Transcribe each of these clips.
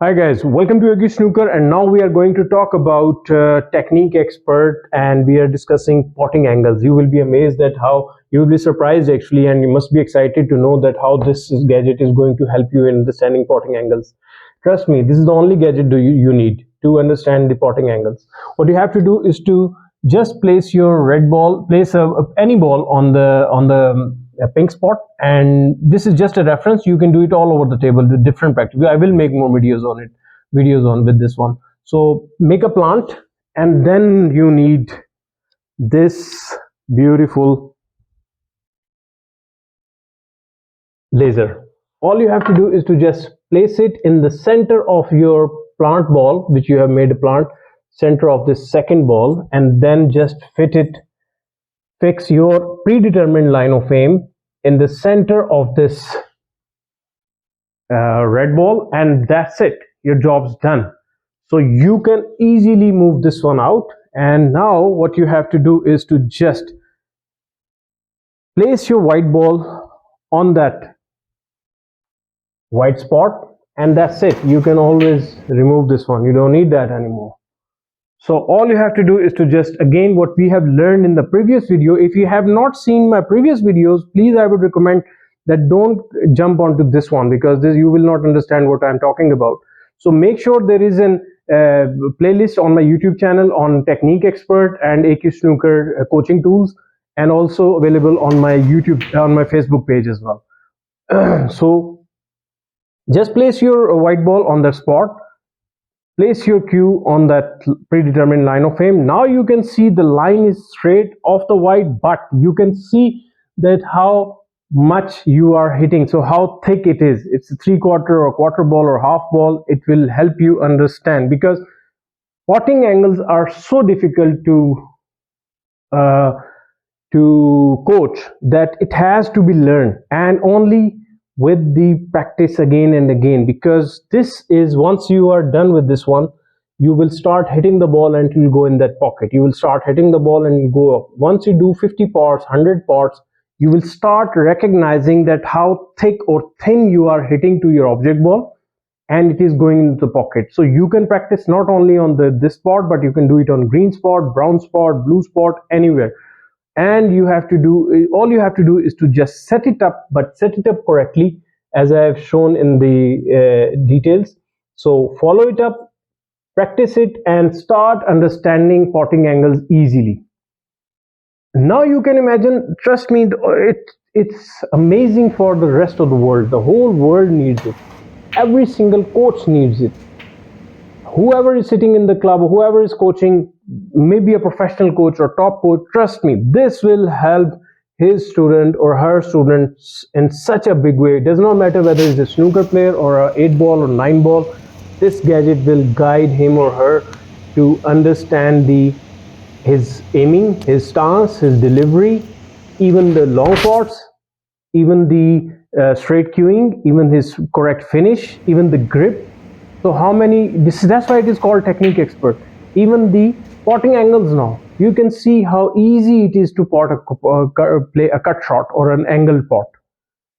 Hi guys, welcome to Hindi Snooker, and now we are going to talk about technique expert, and we are discussing potting angles. You will be amazed at how you will be surprised actually, and you must be excited to know that how gadget is going to help you in understanding potting angles. Trust me, this is the only gadget you need to understand the potting angles. What you have to do is to just place your red ball, place any ball on the a pink spot, and this is just a reference. You can do it all over the table with different practice. I will make more videos on with this one. So make a plant, and then you need this beautiful laser. All you have to do is to just place it in the center of your plant ball, which you have made a plant center of this second ball, and then just fix your predetermined line of aim in the center of this red ball, and that's it. Your job's done. So you can easily move this one out, and now what you have to do is to just place your white ball on that white spot, and that's it. You can always remove this one. You don't need that anymore. So all you have to do is to just, again, what we have learned in the previous video. If you have not seen my previous videos, please, I would recommend that don't jump onto this one, because you will not understand what I'm talking about. So make sure there is an playlist on my YouTube channel on technique expert and AQ snooker coaching tools, and also available on my Facebook page as well. So just place your white ball on the spot. Place your cue on that predetermined line of aim. Now you can see the line is straight off the white, but you can see that how much you are hitting. So how thick it is. It's a 3/4 or quarter ball or half ball. It will help you understand, because potting angles are so difficult uh, to coach that it has to be learned, and only with the practice again and again. Because this is, once you are done with this one, you will start hitting the ball and it will go in that pocket. You will start hitting the ball and go up. Once you do 50 parts, 100 parts, you will start recognizing that how thick or thin you are hitting to your object ball, and it is going into the pocket. So you can practice not only on this spot, but you can do it on green spot, brown spot, blue spot, anywhere. And all you have to do is to just set it up, but set it up correctly, as I have shown in the details. So follow it up, practice it, and start understanding potting angles easily. Now you can imagine, trust me, it's amazing for the rest of the world. The whole world needs it. Every single coach needs it. Whoever is sitting in the club, whoever is coaching, maybe a professional coach or top coach, trust me, this will help his student or her students in such a big way. It does not matter whether it's a snooker player or a 8-ball or 9-ball. This gadget will guide him or her to understand his aiming, his stance, his delivery, even the long parts, even the straight cueing, even his correct finish, even the grip. So that's why it is called technique expert. Even the potting angles, now you can see how easy it is to play a cut shot or an angled pot.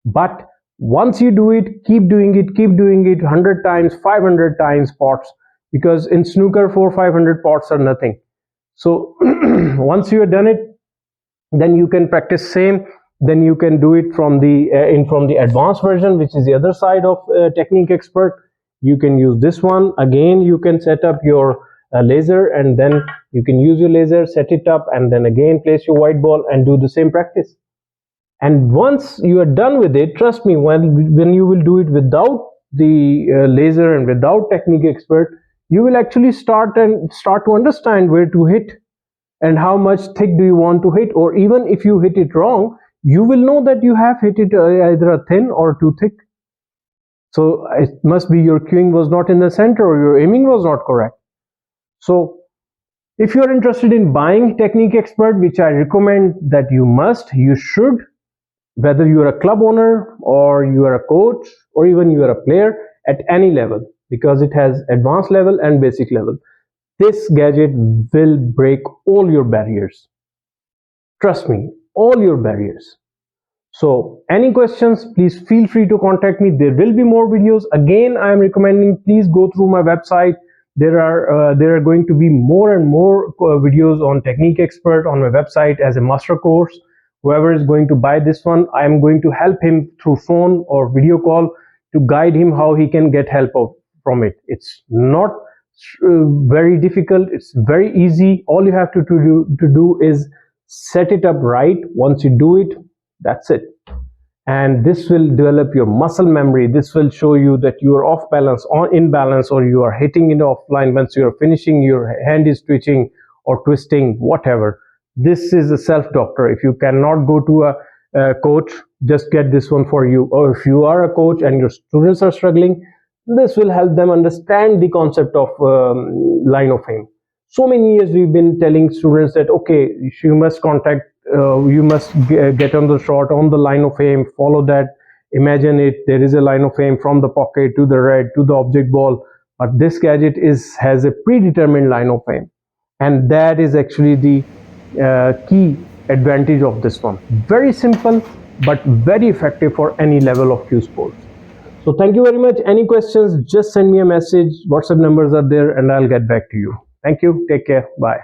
But once you do it, keep doing it 100 times, 500 times pots, because in snooker 400-500 pots are nothing. So once you have done it, then you can practice same. Then you can do it from the advanced version, which is the other side of technique expert. You can use this one. Again, you can set up your laser, and then you can use your laser, set it up, and then again place your white ball and do the same practice. And once you are done with it, trust me, when you will do it without the laser and without technique expert, you will actually start to understand where to hit and how much thick do you want to hit. Or even if you hit it wrong, you will know that you have hit it either a thin or too thick. So it must be your cueing was not in the center, or your aiming was not correct. So if you are interested in buying technique expert, which I recommend that you should, whether you are a club owner or you are a coach or even you are a player at any level, because it has advanced level and basic level. This gadget will break all your barriers. Trust me, all your barriers. So any questions, please feel free to contact me. There will be more videos. Again, I am recommending, please go through my website. There are going to be more and more videos on Technique Expert on my website as a master course. Whoever is going to buy this one, I am going to help him through phone or video call to guide him how he can get help from it. It's not very difficult. It's very easy. All you have to do is set it up right. Once you do it, that's it. And this will develop your muscle memory. This will show you that you are off balance or in balance, or you are hitting it offline. Once you are finishing, your hand is twitching or twisting, whatever. This is a self-doctor. If you cannot go to a coach, just get this one for you. Or if you are a coach and your students are struggling, this will help them understand the concept of line of fame. So many years we've been telling students that, okay, you must you must get on the shot on the line of fame, follow that, imagine it, there is a line of fame from the pocket to the red to the object ball. But this gadget has a predetermined line of fame, and that is actually the key advantage of this one. Very simple but very effective for any level of cue sports. So thank you very much. Any questions, just send me a message. WhatsApp numbers are there and I'll get back to you. Thank you. Take care. Bye.